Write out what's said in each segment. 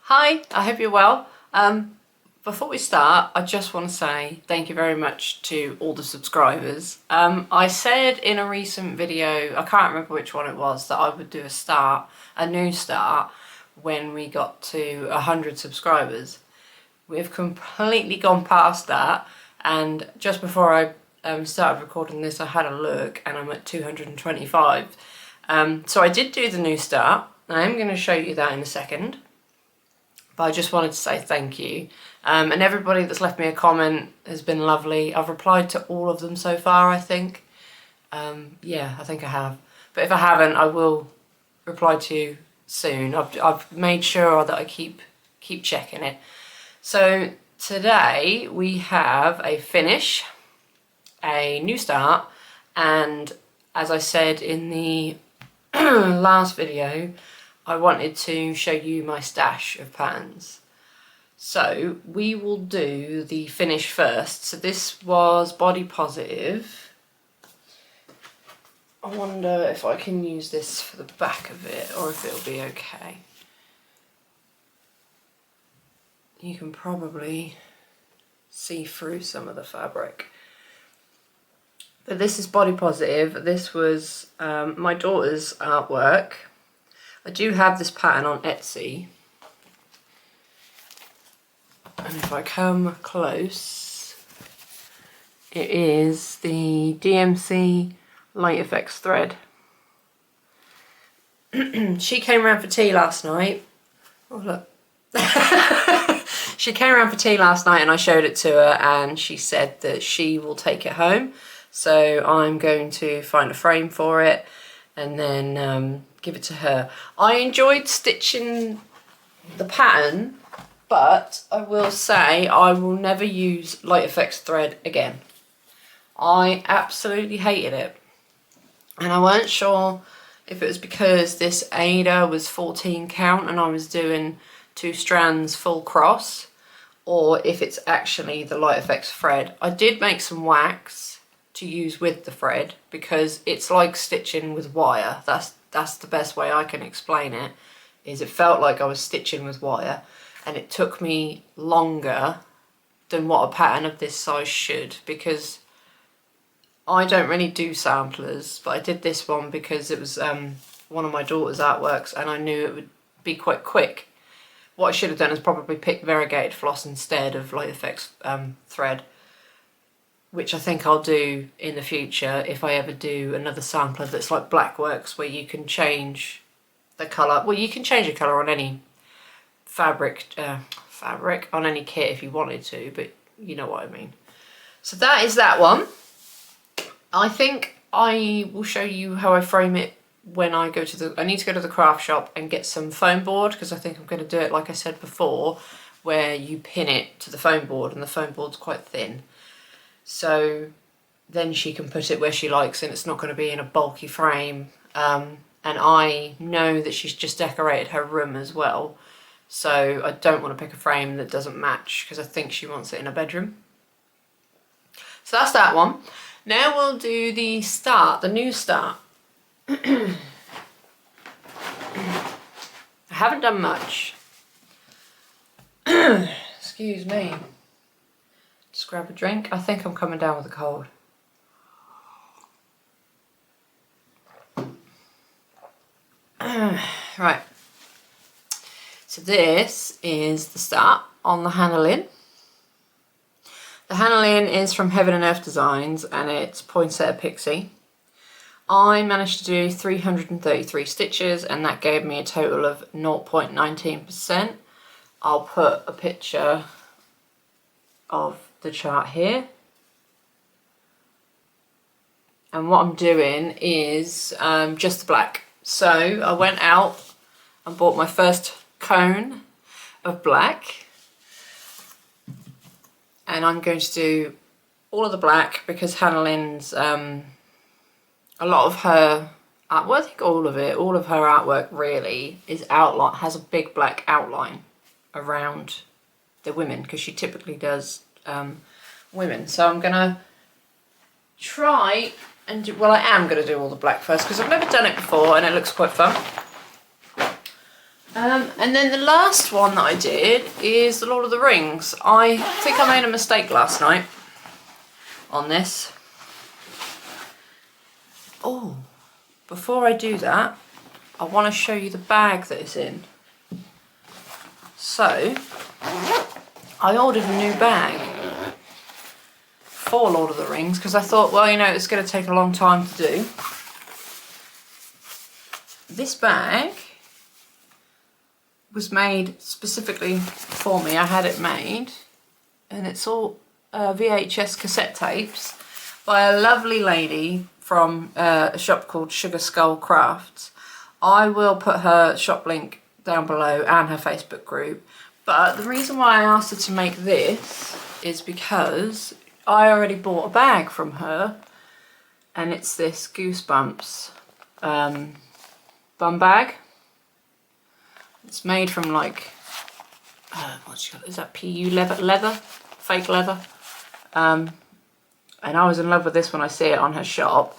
Hi, I hope you're well. Before we start, I just want to say thank you very much to all the subscribers. I said in a recent video, I can't remember which one it was, that I would do a new start, when we got to 100 subscribers. We've completely gone past that, and just before I started recording this, I had a look and I'm at 225. So I did do the new start. I am going to show you that in a second. But I just wanted to say thank you. And everybody that's left me a comment has been lovely. I've replied to all of them so far, I think. Yeah, I think I have. But if I haven't, I will reply to you soon. I've made sure that I keep checking it. So today we have a finish, a new start, and as I said in the last video, I wanted to show you my stash of patterns. So we will do the finish first. So this was body positive. I wonder if I can use this for the back of it or if it'll be okay. You can probably see through some of the fabric. But this is body positive. This was my daughter's artwork. I do have this pattern on Etsy, and if I come close, it is the DMC Light Effects thread. She came around for tea last night. Oh look. She came around for tea last night and I showed it to her, and she said that she will take it home. So I'm going to find a frame for it and then give it to her. I enjoyed stitching the pattern, but I will say I will never use Light Effects thread again. I absolutely hated it, and I weren't sure if it was because this Aida was 14 count and I was doing 2 strands full cross, or if it's actually the Light Effects thread. I did make some wax to use with the thread because it's like stitching with wire. That's the best way I can explain it, is it felt like I was stitching with wire, and it took me longer than what a pattern of this size should, because I don't really do samplers, but I did this one because it was one of my daughter's artworks and I knew it would be quite quick. What I should have done is probably pick variegated floss instead of Light Effects thread, which I think I'll do in the future if I ever do another sampler that's like Blackworks, where you can change the colour. Well, you can change the colour on any fabric on any kit if you wanted to, but you know what I mean. So that is that one. I think I will show you how I frame it when I go to I need to go to the craft shop and get some foam board, because I think I'm going to do it like I said before, where you pin it to the foam board and the foam board's quite thin. So then she can put it where she likes and it's not going to be in a bulky frame. And I know that she's just decorated her room as well, so I don't want to pick a frame that doesn't match, because I think she wants it in her bedroom. So that's that one. Now we'll do the start, the new start. I haven't done much. Excuse me. Just grab a drink. I think I'm coming down with a cold. Right. So this is the start on the Hannah Lynn. The Hannah Lynn is from Heaven and Earth Designs, and it's Poinsettia Pixie. I managed to do 333 stitches, and that gave me a total of 0.19%. I'll put a picture of the chart here, and what I'm doing is just the black. So I went out and bought my first cone of black, and I'm going to do all of the black because Hannah Lynn's a lot of her well, I think all of her artwork really is outline, has a big black outline around the women, because she typically does women. So I'm gonna try and do, well, I am gonna do all the black first because I've never done it before and it looks quite fun. And then the last one that I did is the Lord of the Rings. I think I made a mistake last night on this. Oh, before I do that, I want to show you the bag that it's in. So, I ordered a new bag for Lord of the Rings because I thought, well, you know, it's going to take a long time to do. This bag was made specifically for me. I had it made, and it's all VHS cassette tapes by a lovely lady from a shop called Sugar Skull Crafts. I will put her shop link down below and her Facebook group. But the reason why I asked her to make this is because I already bought a bag from her, and it's this Goosebumps bum bag. It's made from like, is that PU leather, fake leather. And I was in love with this when I see it on her shop.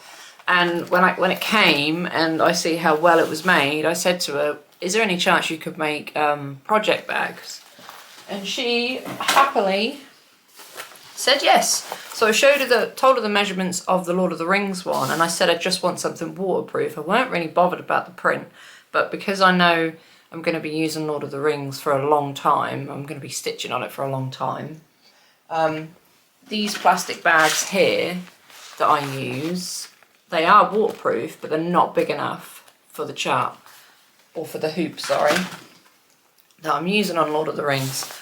And when it came and I see how well it was made, I said to her, is there any chance you could make project bags? And she happily said yes. So I told her the measurements of the Lord of the Rings one, and I said I just want something waterproof. I weren't really bothered about the print, but because I know I'm going to be using Lord of the Rings for a long time, I'm going to be stitching on it for a long time. These plastic bags here that I use, they are waterproof, but they're not big enough for the chart, or for the hoop, sorry, that I'm using on Lord of the Rings.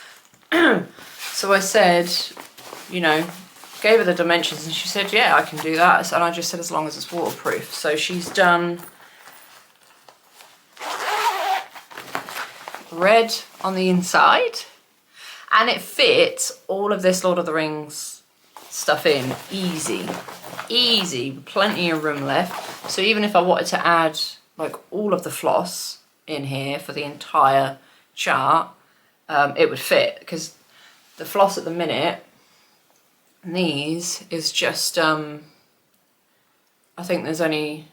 So I said, you know, gave her the dimensions, and she said, yeah, I can do that. And I just said, as long as it's waterproof. So she's done red on the inside, and it fits all of this Lord of the Rings stuff in easy, plenty of room left. So even if I wanted to add like all of the floss in here for the entire chart, it would fit, because the floss at the minute, these is just I think there's only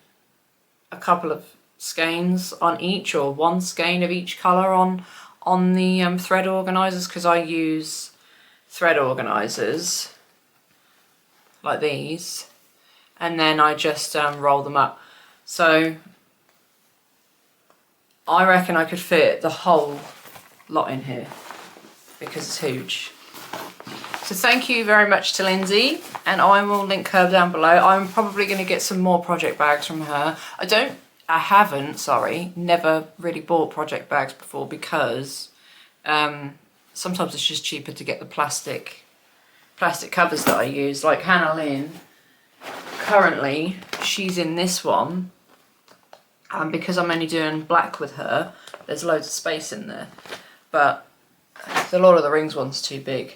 a couple of skeins on each, or one skein of each colour on the thread organisers, because I use thread organisers like these, and then I just roll them up. So I reckon I could fit the whole lot in here because it's huge. So thank you very much to Lindsay, and I will link her down below. I'm probably going to get some more project bags from her. I haven't, never really bought project bags before, because sometimes it's just cheaper to get the plastic covers that I use. Like Hannah Lynn, currently she's in this one, and because I'm only doing black with her, there's loads of space in there. But the Lord of the Rings one's too big.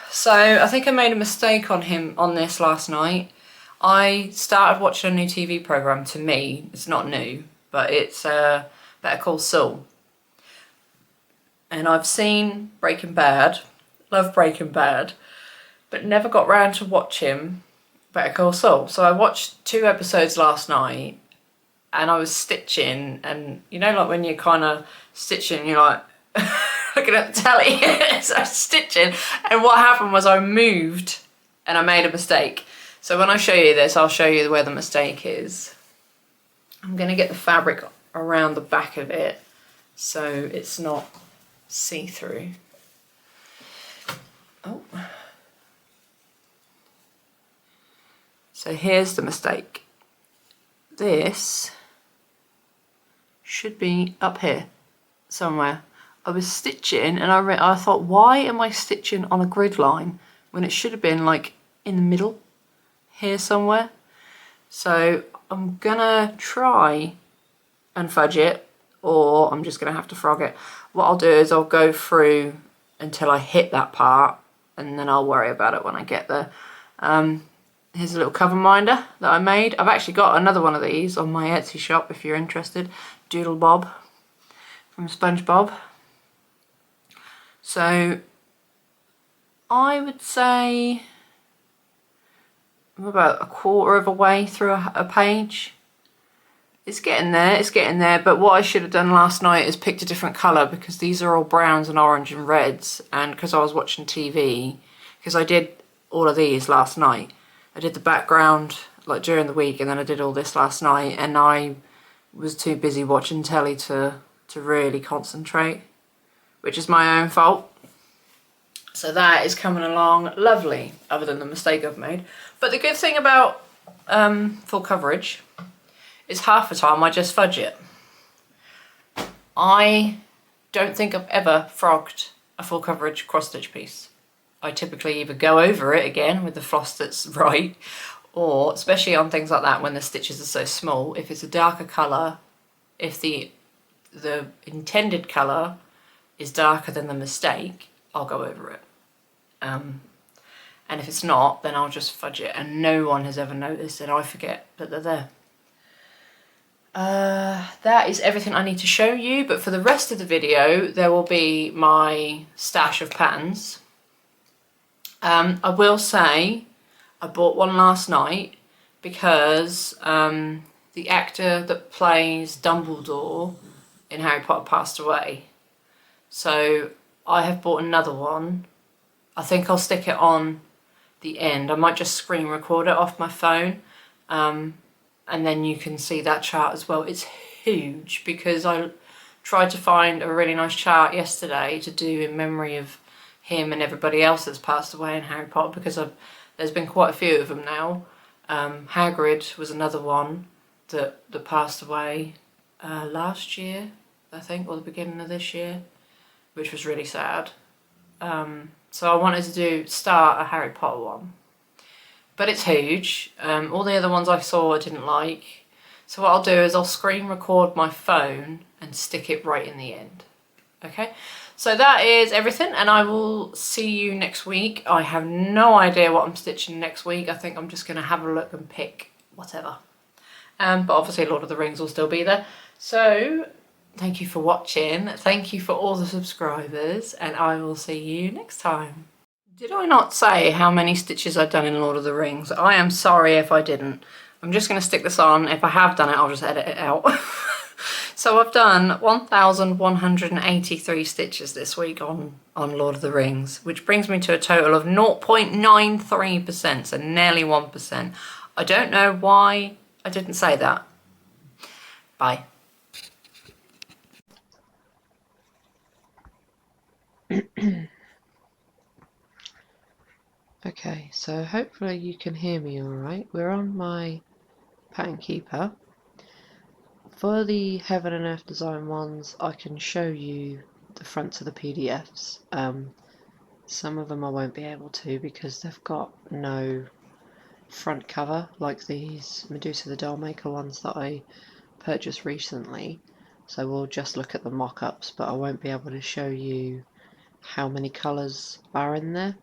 So I think I made a mistake on this last night. I started watching a new TV programme. To me, it's not new, but it's Better Call Saul. And I've seen Breaking Bad, love Breaking Bad, but never got round to watching Better Call Saul. So I watched 2 episodes last night, and I was stitching, and you know, like when you're kind of stitching, you're like looking at the telly. So I was stitching, and what happened was I moved and I made a mistake. So when I show you this, I'll show you where the mistake is. I'm going to get the fabric around the back of it so it's not see-through. Oh. So here's the mistake. This should be up here somewhere. I was stitching, and I thought, why am I stitching on a grid line when it should have been like in the middle here somewhere? So I'm gonna try and fudge it, or I'm just gonna have to frog it. What I'll do is I'll go through until I hit that part, and then I'll worry about it when I get there. Here's a little cover minder that I made. I've actually got another one of these on my Etsy shop if you're interested. Doodle Bob from SpongeBob. So I would say I'm about a quarter of a way through a page. It's getting there, but what I should have done last night is picked a different colour, because these are all browns and orange and reds, and because I was watching TV, because I did all of these last night. I did the background like during the week, and then I did all this last night, and I was too busy watching telly to really concentrate, which is my own fault. So that is coming along lovely, other than the mistake I've made. But the good thing about full coverage is half the time I just fudge it. I don't think I've ever frogged a full coverage cross stitch piece. I typically either go over it again with the floss that's right, or especially on things like that when the stitches are so small, if it's a darker colour, if the intended colour is darker than the mistake, I'll go over it. And if it's not, then I'll just fudge it, and no one has ever noticed, and I forget that they're there. That is everything I need to show you, but for the rest of the video there will be my stash of patterns. I will say I bought one last night because the actor that plays Dumbledore in Harry Potter passed away. So I have bought another one. I think I'll stick it on the end. I might just screen record it off my phone, and then you can see that chart as well. It's huge, because I tried to find a really nice chart yesterday to do in memory of him and everybody else that's passed away in Harry Potter, because there's been quite a few of them now. Hagrid was another one that passed away last year, I think, or the beginning of this year, which was really sad. So I wanted to start a Harry Potter one, but it's huge. All the other ones I saw I didn't like, so what I'll do is I'll screen record my phone and stick it right in the end. Okay, so that is everything, and I will see you next week. I have no idea what I'm stitching next week. I think I'm just going to have a look and pick whatever. But obviously Lord of the Rings will still be there. So thank you for watching. Thank you for all the subscribers, and I will see you next time. Did I not say how many stitches I've done in Lord of the Rings? I am sorry if I didn't. I'm just going to stick this on. If I have done it, I'll just edit it out. So I've done 1,183 stitches this week on Lord of the Rings, which brings me to a total of 0.93%, so nearly 1%. I don't know why I didn't say that. Bye. Okay, so hopefully you can hear me alright. We're on my pattern keeper. For the Heaven and Earth design ones, I can show you the fronts of the PDFs. Some of them I won't be able to because they've got no front cover, like these Medusa the Doll Maker ones that I purchased recently. So we'll just look at the mock-ups, but I won't be able to show you how many colours are in there.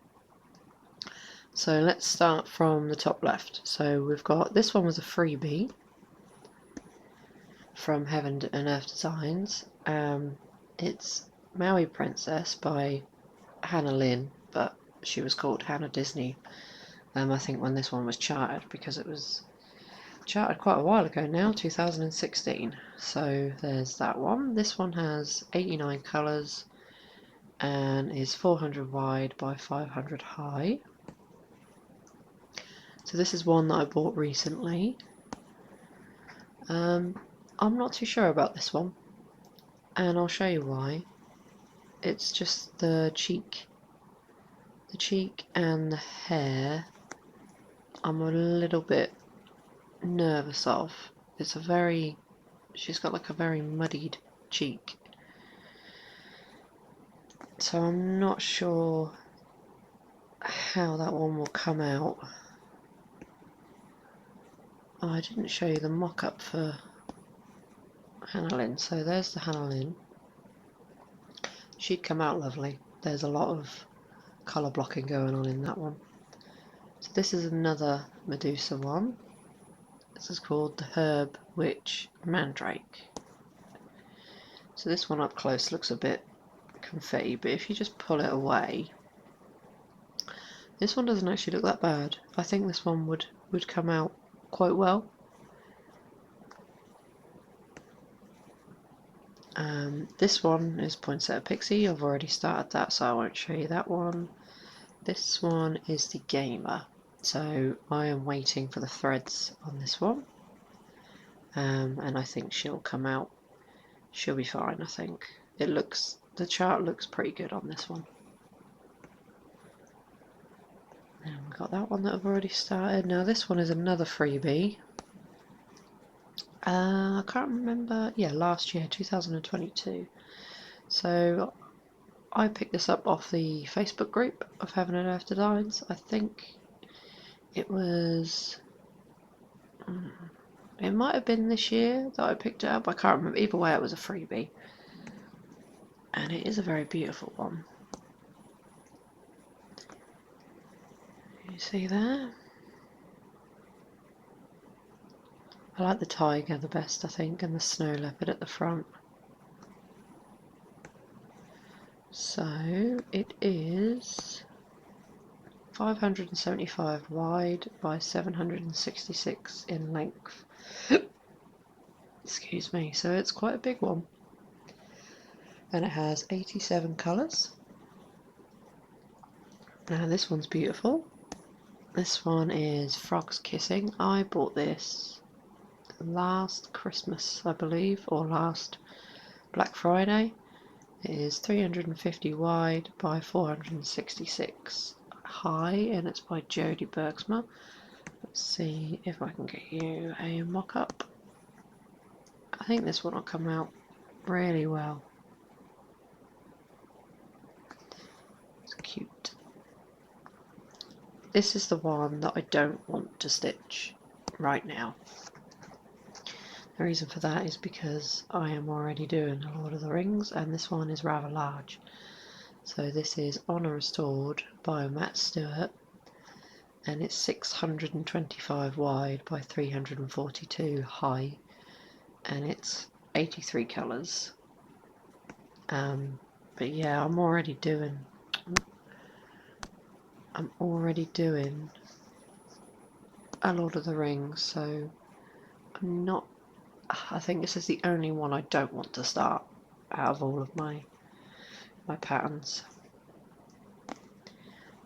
So let's start from the top left. So we've got, this one was a freebie from Heaven and Earth Designs. It's Maui Princess by Hannah Lynn, but she was called Hannah Disney, I think, when this one was charted, because it was charted quite a while ago now, 2016. So there's that one. This one has 89 colours and is 400 wide by 500 high. So this is one that I bought recently. I'm not too sure about this one, and I'll show you why. It's just the cheek and the hair I'm a little bit nervous of. It's a very, she's got like a very muddied cheek, so I'm not sure how that one will come out. Oh, I didn't show you the mock-up for Hannah Lynn. So there's the Hannah Lynn. She'd come out lovely. There's a lot of colour blocking going on in that one. So this is another Medusa one. This is called the Herb Witch Mandrake. So this one up close looks a bit confetti, but if you just pull it away, this one doesn't actually look that bad. I think this one would come out quite well. This one is Poinsettia Pixie. I've already started that, so I won't show you that one. This one is the Gamer, so I am waiting for the threads on this one, and I think she'll come out. She'll be fine, I think. The chart looks pretty good on this one. And we've got that one that I've already started. Now this one is another freebie. I can't remember, yeah, last year, 2022. So I picked this up off the Facebook group of Heaven and Earth Designs. I think it was, it might have been this year that I picked it up. I can't remember. Either way, it was a freebie. And it is a very beautiful one. You see there? I like the tiger the best, I think, and the snow leopard at the front. So it is 575 wide by 766 in length. Excuse me, so it's quite a big one. And it has 87 colours. Now this one's beautiful. This one is Frogs Kissing. I bought this last Christmas, I believe, or last Black Friday. It is 350 wide by 466 high, and it's by Jodie Bergsma. Let's see if I can get you a mock-up. I think this one will come out really well. It's cute. This is the one that I don't want to stitch right now. The reason for that is because I am already doing a Lord of the Rings, and this one is rather large. So this is Honor Restored by Matt Stewart, and it's 625 wide by 342 high, and it's 83 colours. But yeah, I'm already doing a Lord of the Rings, so I'm not. I think this is the only one I don't want to start out of all of my patterns.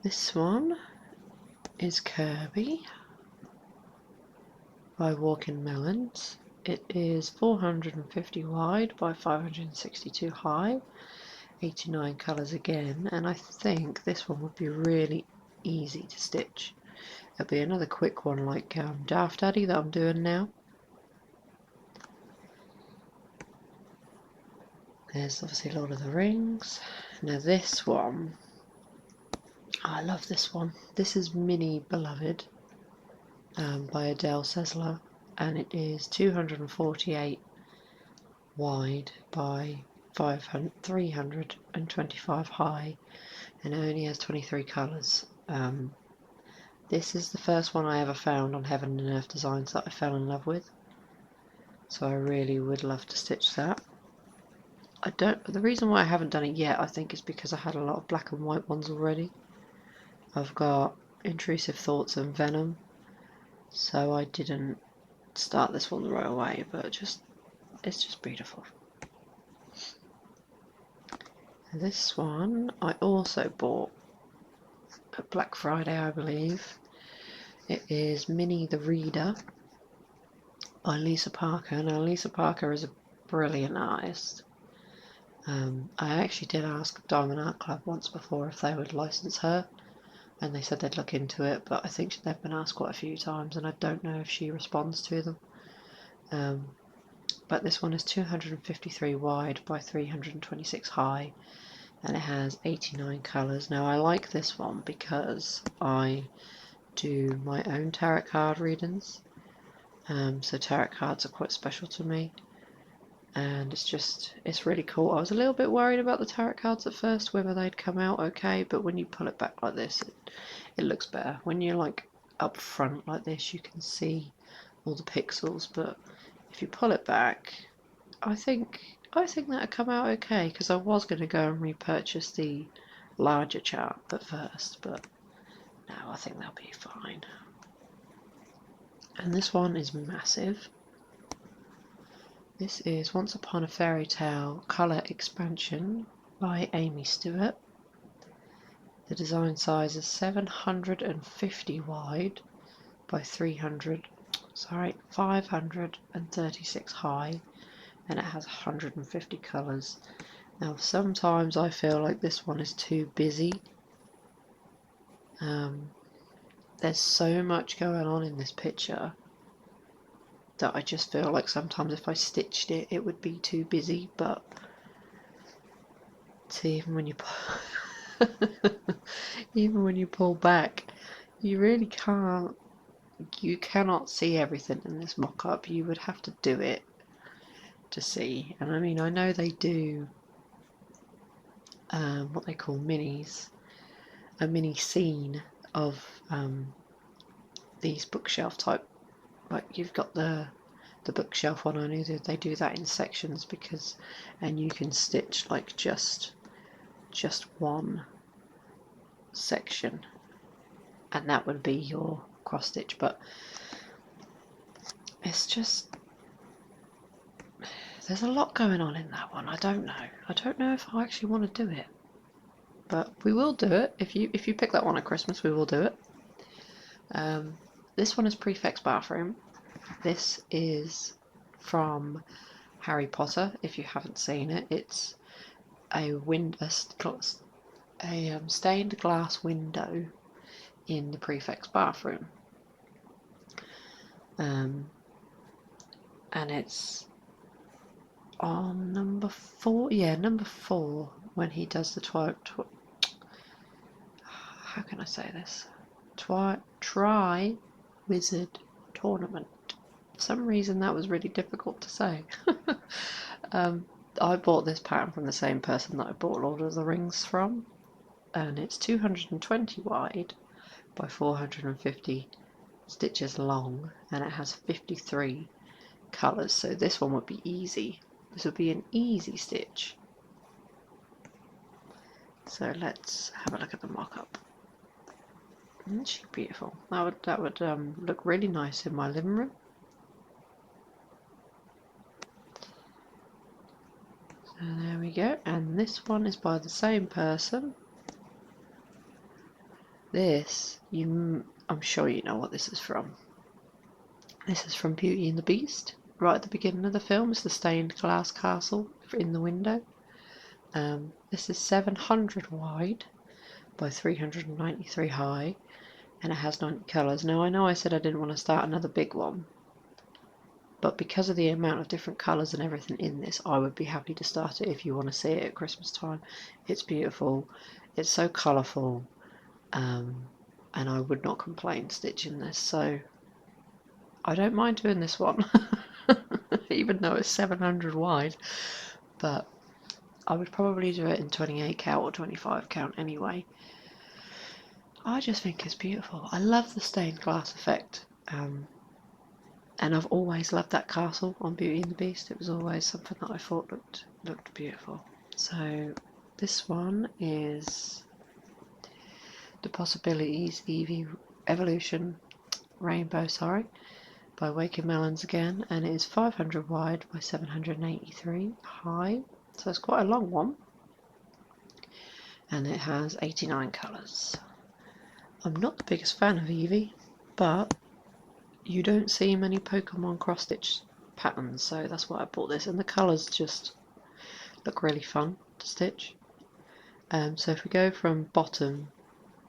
This one is Kirby by Walking Melons. It is 450 wide by 562 high, 89 colours again, and I think this one would be really easy to stitch. It'll be another quick one like Daft Daddy that I'm doing now. There's obviously Lord of the Rings. Now this one, I love this one. This is Mini Beloved by Adele Sessler, and it is 248 wide by 325 high, and it only has 23 colours. This is the first one I ever found on Heaven and Earth Designs that I fell in love with, so I really would love to stitch that. The reason why I haven't done it yet, I think, is because I had a lot of black and white ones already. I've got Intrusive Thoughts and Venom, so I didn't start this one right away, but it's just beautiful. This one I also bought at Black Friday, I believe. It is Minnie the Reader by Lisa Parker. Now Lisa Parker is a brilliant artist. I actually did ask Diamond Art Club once before if they would license her, and they said they'd look into it, but I think they've been asked quite a few times, and I don't know if she responds to them. But this one is 253 wide by 326 high, and it has 89 colours. Now I like this one because I do my own tarot card readings, so tarot cards are quite special to me, and it's really cool. I was a little bit worried about the tarot cards at first, whether they'd come out okay, but when you pull it back like this, it looks better. When you're like up front like this, you can see all the pixels, but if you pull it back, I think that'll come out okay, because I was going to go and repurchase the larger chart at first, but no, I think that'll be fine. And this one is massive. This is Once Upon a Fairy Tale Colour Expansion by Amy Stewart. The design size is 750 wide by 536 high, and it has 150 colours. Now sometimes I feel like this one is too busy. There's so much going on in this picture that I just feel like sometimes if I stitched it, it would be too busy. But see, even when you pull back, you really can't. You cannot see everything in this mock-up. You would have to do it to see. And I mean, I know they do what they call minis, a mini scene of these bookshelf type. Like you've got the bookshelf one. I know that they do that in sections and you can stitch like just one section, and that would be your cross stitch. But it's just, there's a lot going on in that one. I don't know if I actually want to do it, but we will do it. If you pick that one at Christmas, we will do it. This one is Prefect's Bathroom. This is from Harry Potter. If you haven't seen it, it's a stained glass window in the Prefect's bathroom, and it's on number 4. Yeah, number 4, when he does the how can I say this? Tri-Wizard Tournament. For some reason that was really difficult to say. I bought this pattern from the same person that I bought Lord of the Rings from, and it's 220 wide by 450 stitches long, and it has 53 colours, so this one would be easy. This would be an easy stitch. So let's have a look at the mock-up. Isn't she beautiful? That would look really nice in my living room. So there we go, and this one is by the same person. This, I'm sure you know what this is from. This is from Beauty and the Beast. Right at the beginning of the film is the stained glass castle in the window. This is 700 wide by 393 high, and it has 90 colours. Now I know I said I didn't want to start another big one, but because of the amount of different colours and everything in this, I would be happy to start it if you want to see it at Christmas time. It's beautiful, it's so colourful, and I would not complain stitching this, so I don't mind doing this one. Even though it's 700 wide, but I would probably do it in 28 count or 25 count anyway. I just think it's beautiful. I love the stained glass effect, and I've always loved that castle on Beauty and the Beast. It was always something that I thought looked beautiful. So this one is The Possibilities Evolution Rainbow, by Waking Melons again, and it is 500 wide by 783 high, so it's quite a long one, and it has 89 colours. I'm not the biggest fan of Eevee, but you don't see many Pokemon cross-stitch patterns, so that's why I bought this, and the colours just look really fun to stitch. So if we go from bottom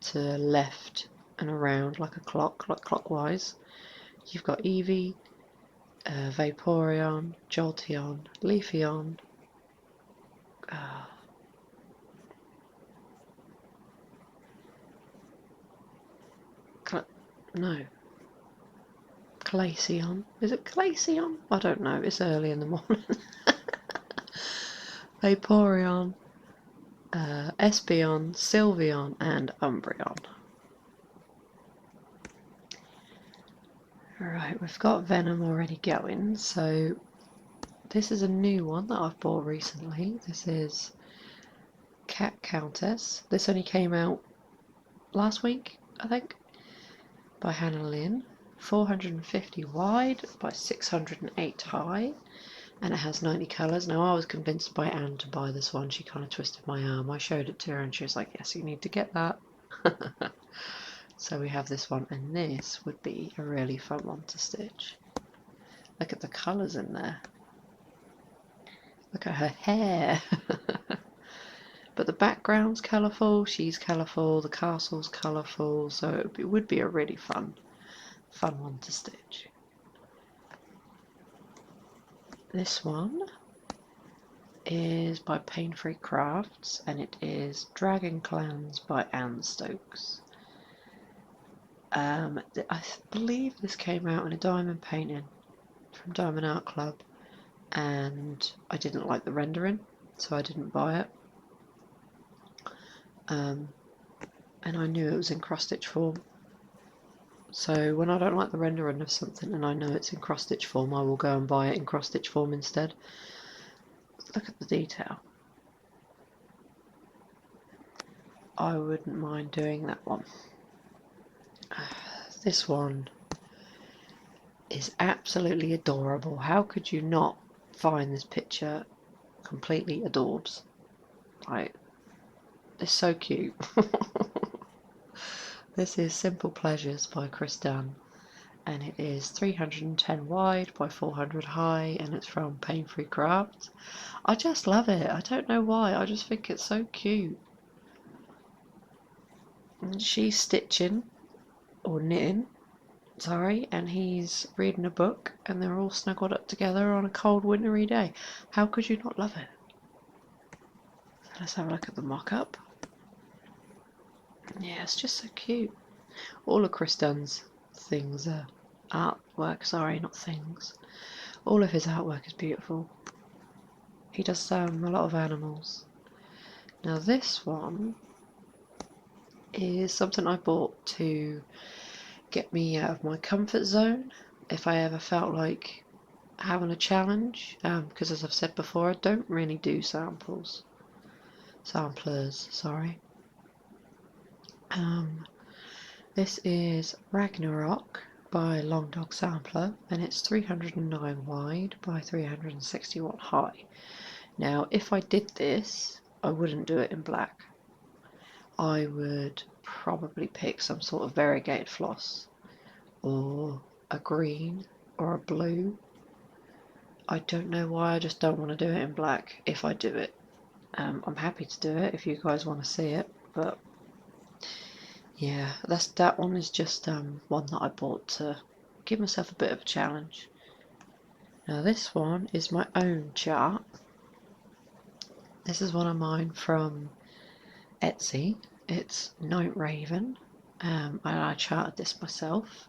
to left and around like a clock, like clockwise, you've got Eevee, Vaporeon, Jolteon, Leafeon, Glaceon. Is it Glaceon? I don't know, it's early in the morning. Vaporeon, Espeon, Sylveon, and Umbreon. Right, we've got Venom already going, so this is a new one that I've bought recently. This is Cat Countess. This only came out last week, I think, by Lynn. 450 wide by 608 high, and it has 90 colours. Now I was convinced by Anne to buy this one. She kind of twisted my arm. I showed it to her and she was like, yes, you need to get that. So we have this one, and this would be a really fun one to stitch. Look at the colours in there. Look at her hair. But the background's colourful, she's colourful, the castle's colourful, so it would be a really fun one to stitch. This one is by Pain Free Crafts, and it is Dragon Clans by Anne Stokes. I believe this came out in a diamond painting from Diamond Art Club, and I didn't like the rendering, so I didn't buy it. And I knew it was in cross-stitch form. So when I don't like the rendering of something and I know it's in cross-stitch form, I will go and buy it in cross-stitch form instead. Look at the detail. I wouldn't mind doing that one. This one is absolutely adorable. How could you not find this picture completely adorbs? Like, it's so cute. This is Simple Pleasures by Chris Dunn, and it is 310 wide by 400 high, and it's from Pain Free Crafts. I just love it. I don't know why. I just think it's so cute. And she's stitching, or knitting, sorry, and he's reading a book, and they're all snuggled up together on a cold wintry day. How could you not love it? So let's have a look at the mock-up. Yeah, it's just so cute. All of Chris Dunn's things are artwork, sorry, not things. All of his artwork is beautiful. He does a lot of animals. Now this one is something I bought to get me out of my comfort zone if I ever felt like having a challenge, because as I've said before, I don't really do samplers, sorry. This is Ragnarok by Long Dog Sampler, and it's 309 wide by 361 high. Now, if I did this, I wouldn't do it in black. I would probably pick some sort of variegated floss, or a green, or a blue. I don't know why, I just don't want to do it in black if I do it. I'm happy to do it if you guys want to see it, but yeah, that one is just one that I bought to give myself a bit of a challenge. Now this one is my own chart. This is one of mine from Etsy. It's Night Raven, and I charted this myself.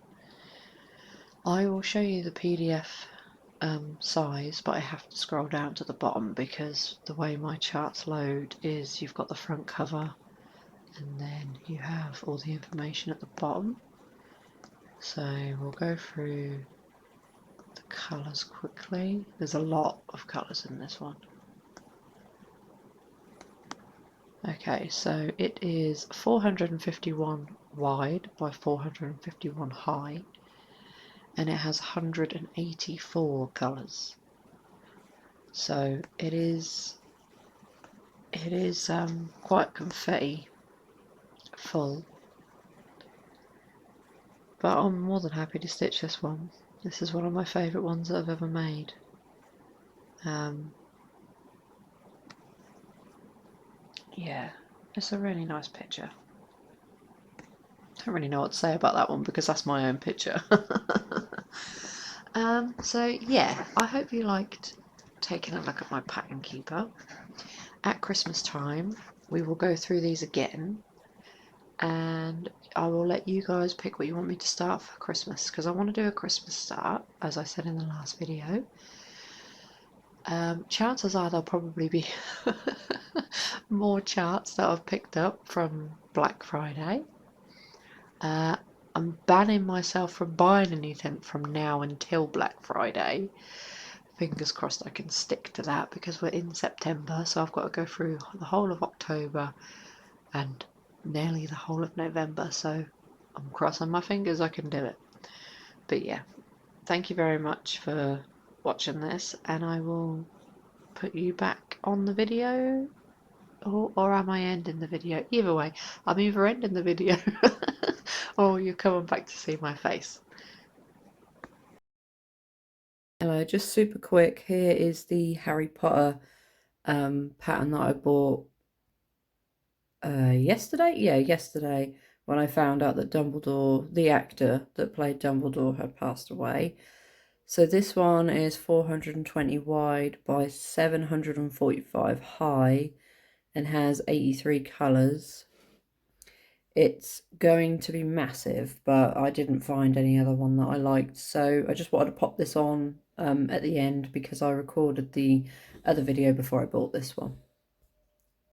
I will show you the PDF size, but I have to scroll down to the bottom because the way my charts load is you've got the front cover and then you have all the information at the bottom. So we'll go through the colours quickly. There's a lot of colours in this one. Okay, so it is 451 wide by 451 high, and it has 184 colours. So it is quite confetti full, but I'm more than happy to stitch this one. This is one of my favourite ones that I've ever made. Yeah, it's a really nice picture. I don't really know what to say about that one because that's my own picture. So yeah, I hope you liked taking a look at my pattern keeper. At Christmas time, we will go through these again, and I will let you guys pick what you want me to start for Christmas, because I want to do a Christmas start, as I said in the last video. Chances are there'll probably be more charts that I've picked up from Black Friday. I'm banning myself from buying anything from now until Black Friday. Fingers crossed I can stick to that because we're in September, so I've got to go through the whole of October and nearly the whole of November, so I'm crossing my fingers I can do it. But yeah, thank you very much for watching this, and I will put you back on the video. Or am I ending the video? Either way, I'm either ending the video or you're coming back to see my face. Hello, just super quick. Here is the Harry Potter pattern that I bought yesterday. Yeah, yesterday, when I found out that Dumbledore, the actor that played Dumbledore, had passed away. So this one is 420 wide by 745 high and has 83 colours. It's going to be massive, but I didn't find any other one that I liked, so I just wanted to pop this on at the end because I recorded the other video before I bought this one.